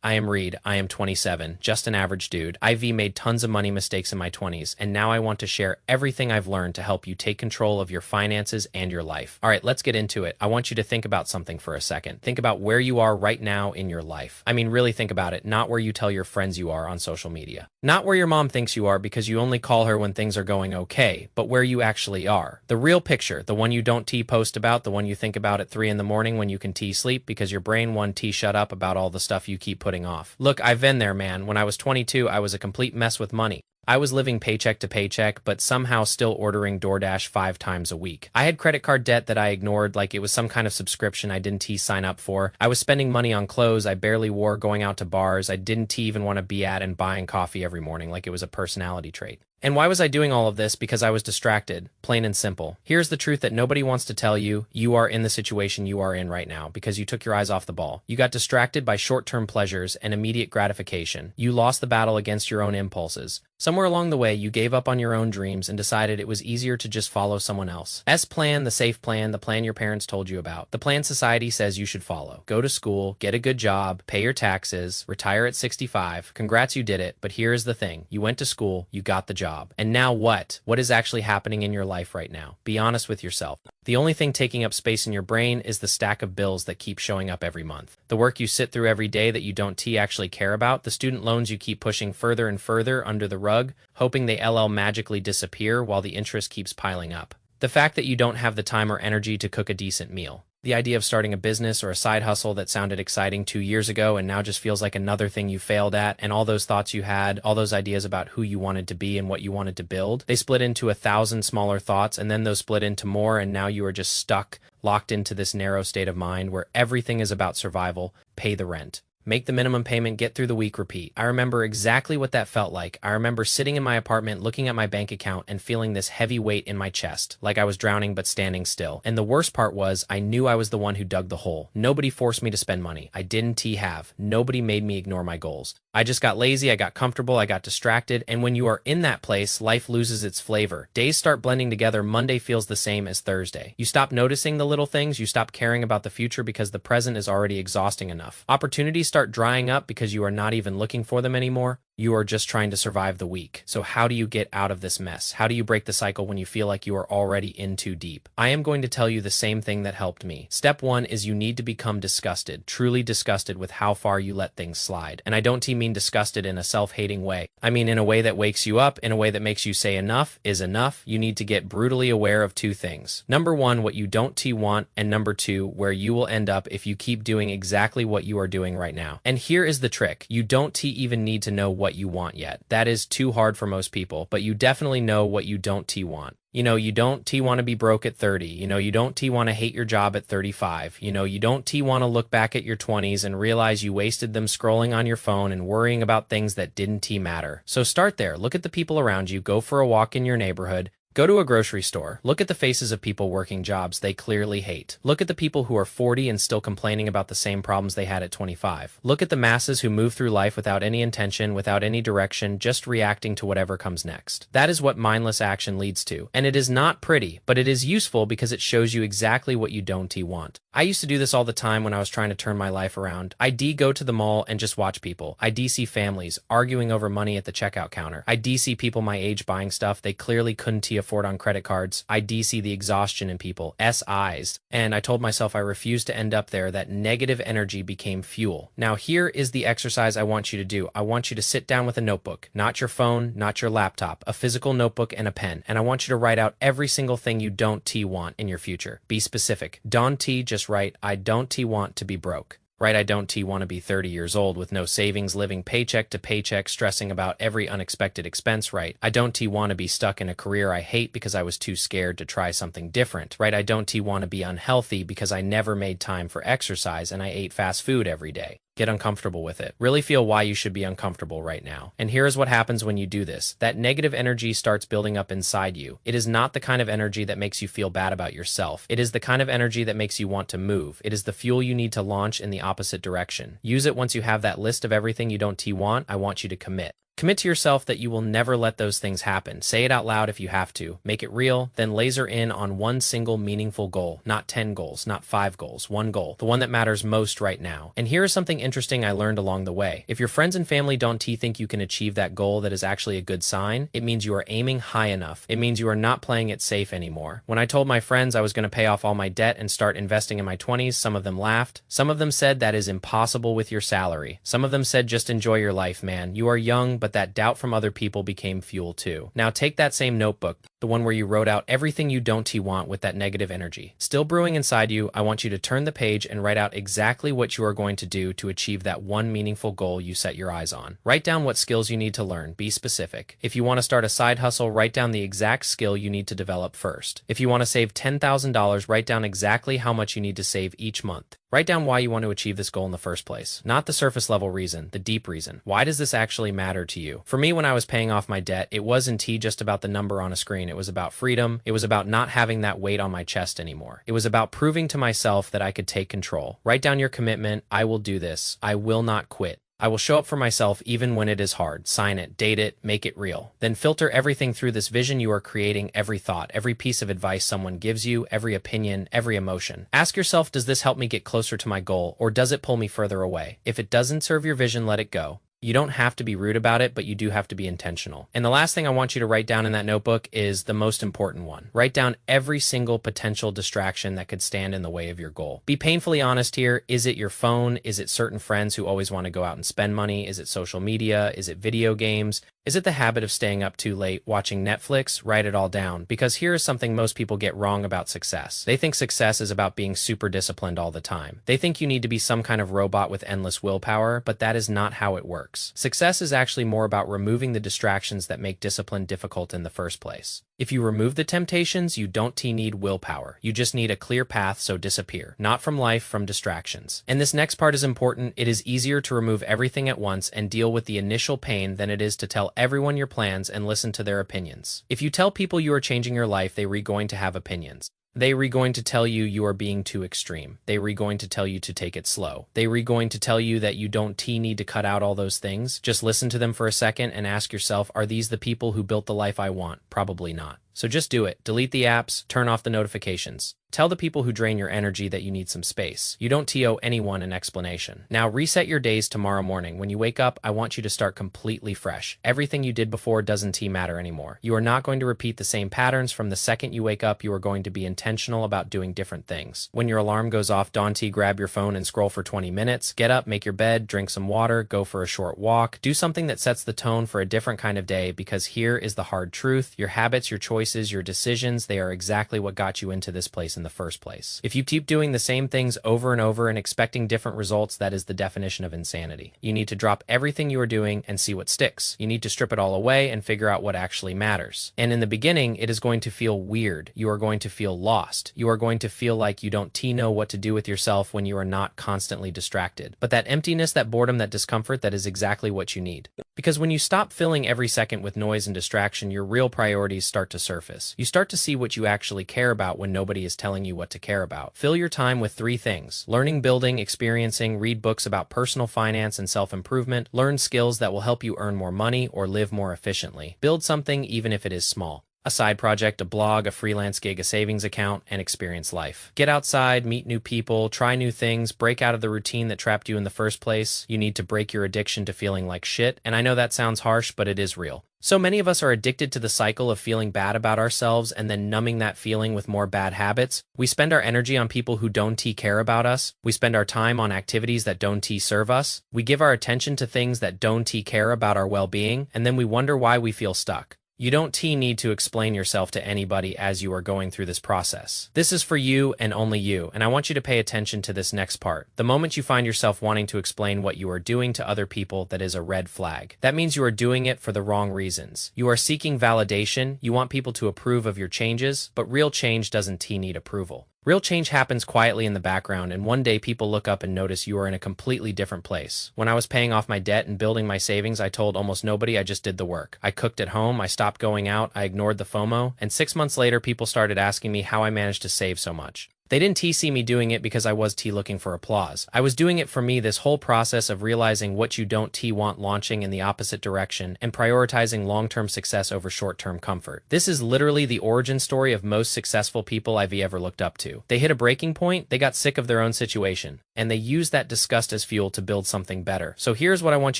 I am Reed. I am 27, just an average dude. IV made tons of money mistakes in my 20s, and now I want to share everything I've learned to help you take control of your finances and your life. All right, let's get into it. I want you to think about something for a second. Think about where you are right now in your life. I mean, really think about it, not where you tell your friends you are on social media. Not where your mom thinks you are because you only call her when things are going okay, but where you actually are. The real picture, the one you don't post about, the one you think about at 3 in the morning when you can sleep because your brain won't shut up about all the stuff you keep putting off. Look, I've been there, man. When I was 22, I was a complete mess with money. I was living paycheck to paycheck, but somehow still ordering DoorDash 5 times a week. I had credit card debt that I ignored like it was some kind of subscription I didn't sign up for. I was spending money on clothes I barely wore, going out to bars I didn't even want to be at, and buying coffee every morning like it was a personality trait. And why was I doing all of this? Because I was distracted, plain and simple. Here's the truth that nobody wants to tell you. You are in the situation you are in right now because you took your eyes off the ball. You got distracted by short-term pleasures and immediate gratification. You lost the battle against your own impulses. Somewhere along the way, you gave up on your own dreams and decided it was easier to just follow someone else's plan, the safe plan, the plan your parents told you about, the plan society says you should follow. Go to school, get a good job, pay your taxes, retire at 65. Congrats, you did it. But here's the thing. You went to school, you got the job. And now what? What is actually happening in your life right now? Be honest with yourself. The only thing taking up space in your brain is the stack of bills that keep showing up every month. The work you sit through every day that you don't actually care about, the student loans you keep pushing further and further under the rug, hoping they magically disappear while the interest keeps piling up. The fact that you don't have the time or energy to cook a decent meal. The idea of starting a business or a side hustle that sounded exciting 2 years ago and now just feels like another thing you failed at, and all those thoughts you had, all those ideas about who you wanted to be and what you wanted to build, they split into 1,000 smaller thoughts, and then those split into more, and now you are just stuck, locked into this narrow state of mind where everything is about survival. Pay the rent. Make the minimum payment, get through the week, repeat. I remember exactly what that felt like. I remember sitting in my apartment, looking at my bank account and feeling this heavy weight in my chest, like I was drowning but standing still. And the worst part was, I knew I was the one who dug the hole. Nobody forced me to spend money. I didn't have. Nobody made me ignore my goals. I just got lazy, I got comfortable, I got distracted, and when you are in that place, life loses its flavor. Days start blending together, Monday feels the same as Thursday. You stop noticing the little things, you stop caring about the future because the present is already exhausting enough. Opportunities start drying up because you are not even looking for them anymore. You are just trying to survive the week. So how do you get out of this mess? How do you break the cycle when you feel like you are already in too deep? I am going to tell you the same thing that helped me. Step 1 is you need to become disgusted, truly disgusted with how far you let things slide. And I don't mean disgusted in a self-hating way. I mean in a way that wakes you up, in a way that makes you say enough is enough. You need to get brutally aware of 2 things. Number 1, what you don't want, and number 2, where you will end up if you keep doing exactly what you are doing right now. And here is the trick. You don't even need to know what you want yet. That is too hard for most people, but you definitely know what you don't want. You don't want to be broke at 30. You don't want to hate your job at 35. You don't want to look back at your 20s and realize you wasted them scrolling on your phone and worrying about things that didn't matter. So start there. Look at the people around you. Go for a walk in your neighborhood. Go to a grocery store. Look at the faces of people working jobs they clearly hate. Look at the people who are 40 and still complaining about the same problems they had at 25. Look at the masses who move through life without any intention, without any direction, just reacting to whatever comes next. That is what mindless action leads to. And it is not pretty, but it is useful because it shows you exactly what you don't want. I used to do this all the time when I was trying to turn my life around. I'd go to the mall and just watch people. I'd see families arguing over money at the checkout counter. I'd see people my age buying stuff they clearly couldn't afford on credit cards. I'd see the exhaustion in people's eyes. And I told myself I refused to end up there. That negative energy became fuel. Now here is the exercise I want you to do. I want you to sit down with a notebook, not your phone, not your laptop, a physical notebook and a pen. And I want you to write out every single thing you don't want in your future. Be specific. Don't just write, I don't want to be broke. Right, I don't want to be 30 years old with no savings, living paycheck to paycheck, stressing about every unexpected expense. Right, I don't want to be stuck in a career I hate because I was too scared to try something different. Right, I don't want to be unhealthy because I never made time for exercise and I ate fast food every day. Get uncomfortable with it. Really feel why you should be uncomfortable right now. And here's what happens when you do this. That negative energy starts building up inside you. It is not the kind of energy that makes you feel bad about yourself. It is the kind of energy that makes you want to move. It is the fuel you need to launch in the opposite direction. Use it once you have that list of everything you don't want. I want you to commit. Commit to yourself that you will never let those things happen. Say it out loud if you have to. Make it real, then laser in on one single meaningful goal. Not 10 goals, not 5 goals, one goal. The one that matters most right now. And here is something interesting I learned along the way. If your friends and family don't think you can achieve that goal, that is actually a good sign. It means you are aiming high enough. It means you are not playing it safe anymore. When I told my friends I was going to pay off all my debt and start investing in my 20s, some of them laughed. Some of them said that is impossible with your salary. Some of them said just enjoy your life, man. You are young, but that doubt from other people became fuel too. Now take that same notebook, the one where you wrote out everything you don't want with that negative energy still brewing inside you. I want you to turn the page and write out exactly what you are going to do to achieve that one meaningful goal you set your eyes on. Write down what skills you need to learn. Be specific. If you want to start a side hustle, write down the exact skill you need to develop first. If you want to save $10,000, write down exactly how much you need to save each month. Write down why you want to achieve this goal in the first place. Not the surface level reason, the deep reason. Why does this actually matter to you? For me, when I was paying off my debt, it wasn't just about the number on a screen. It was about freedom. It was about not having that weight on my chest anymore. It was about proving to myself that I could take control. Write down your commitment. I will do this. I will not quit. I will show up for myself even when it is hard. Sign it, date it, make it real. Then filter everything through this vision you are creating, every thought, every piece of advice someone gives you, every opinion, every emotion. Ask yourself, does this help me get closer to my goal, or does it pull me further away? If it doesn't serve your vision, let it go. You don't have to be rude about it, but you do have to be intentional. And the last thing I want you to write down in that notebook is the most important one. Write down every single potential distraction that could stand in the way of your goal. Be painfully honest here. Is it your phone? Is it certain friends who always want to go out and spend money? Is it social media? Is it video games? Is it the habit of staying up too late, watching Netflix? Write it all down, because here is something most people get wrong about success. They think success is about being super disciplined all the time. They think you need to be some kind of robot with endless willpower, but that is not how it works. Success is actually more about removing the distractions that make discipline difficult in the first place. If you remove the temptations, you don't need willpower. You just need a clear path, so disappear. Not from life, from distractions. And this next part is important. It is easier to remove everything at once and deal with the initial pain than it is to tell everyone your plans and listen to their opinions. If you tell people you are changing your life, they are going to have opinions. They are going to tell you you are being too extreme. They are going to tell you to take it slow. They are going to tell you that you don't need to cut out all those things. Just listen to them for a second and ask yourself, are these the people who built the life I want? Probably not. So just do it. Delete the apps, turn off the notifications. Tell the people who drain your energy that you need some space. You don't owe anyone an explanation. Now reset your days tomorrow morning. When you wake up, I want you to start completely fresh. Everything you did before doesn't matter anymore. You are not going to repeat the same patterns. From the second you wake up, you are going to be intentional about doing different things. When your alarm goes off, don't grab your phone and scroll for 20 minutes. Get up, make your bed, drink some water, go for a short walk. Do something that sets the tone for a different kind of day, because here is the hard truth. Your habits, your choices, your decisions, they are exactly what got you into this place in the first place. If you keep doing the same things over and over and expecting different results, that is the definition of insanity. You need to drop everything you are doing and see what sticks. You need to strip it all away and figure out what actually matters. And in the beginning, it is going to feel weird. You are going to feel lost. You are going to feel like you don't know what to do with yourself when you are not constantly distracted. But that emptiness, that boredom, that discomfort, that is exactly what you need. Because when you stop filling every second with noise and distraction, your real priorities start to surface. You start to see what you actually care about when nobody is telling you what to care about. Fill your time with 3 things: learning, building, experiencing. Read books about personal finance and self-improvement. Learn skills that will help you earn more money or live more efficiently. Build something, even if it is small. A side project, a blog, a freelance gig, a savings account, and experience life. Get outside, meet new people, try new things, break out of the routine that trapped you in the first place. You need to break your addiction to feeling like shit, and I know that sounds harsh, but it is real. So many of us are addicted to the cycle of feeling bad about ourselves and then numbing that feeling with more bad habits. We spend our energy on people who don't care about us. We spend our time on activities that don't serve us. We give our attention to things that don't care about our well-being, and then we wonder why we feel stuck. You don't need to explain yourself to anybody as you are going through this process. This is for you and only you, and I want you to pay attention to this next part. The moment you find yourself wanting to explain what you are doing to other people, that is a red flag. That means you are doing it for the wrong reasons. You are seeking validation. You want people to approve of your changes, but real change doesn't need approval. Real change happens quietly in the background, and one day people look up and notice you are in a completely different place. When I was paying off my debt and building my savings, I told almost nobody. I just did the work. I cooked at home, I stopped going out, I ignored the FOMO, and 6 months later people started asking me how I managed to save so much. They didn't see me doing it because I was looking for applause. I was doing it for me, this whole process of realizing what you don't want, launching in the opposite direction, and prioritizing long-term success over short-term comfort. This is literally the origin story of most successful people I've ever looked up to. They hit a breaking point, they got sick of their own situation, and they used that disgust as fuel to build something better. So here's what I want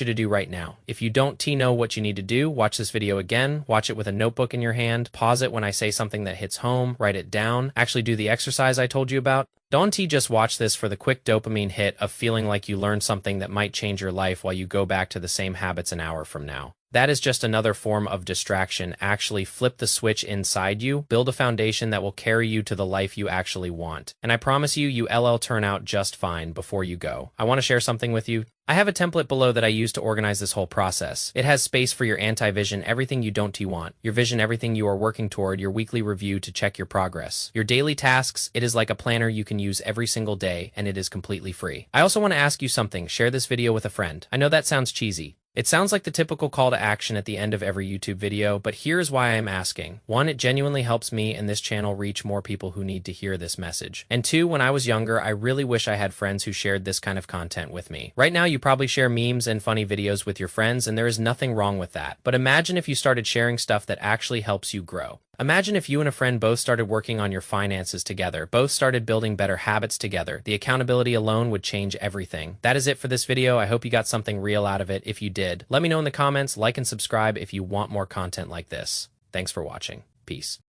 you to do right now. If you don't know what you need to do, watch this video again, watch it with a notebook in your hand, pause it when I say something that hits home, write it down, actually do the exercise I told you about. Don't just watch this for the quick dopamine hit of feeling like you learned something that might change your life while you go back to the same habits an hour from now. That is just another form of distraction. Actually flip the switch inside you, build a foundation that will carry you to the life you actually want. And I promise you, you'll turn out just fine before you go. I want to share something with you. I have a template below that I use to organize this whole process. It has space for your anti-vision, everything you don't want, your vision, everything you are working toward, your weekly review to check your progress, your daily tasks. It is like a planner you can use every single day, and it is completely free. I also want to ask you something. Share this video with a friend. I know that sounds cheesy. It sounds like the typical call to action at the end of every YouTube video, but here's why I'm asking. 1, it genuinely helps me and this channel reach more people who need to hear this message. And 2, when I was younger, I really wish I had friends who shared this kind of content with me. Right now, you probably share memes and funny videos with your friends, and there is nothing wrong with that. But imagine if you started sharing stuff that actually helps you grow. Imagine if you and a friend both started working on your finances together, both started building better habits together. The accountability alone would change everything. That is it for this video. I hope you got something real out of it. If you did, let me know in the comments, like and subscribe if you want more content like this. Thanks for watching. Peace.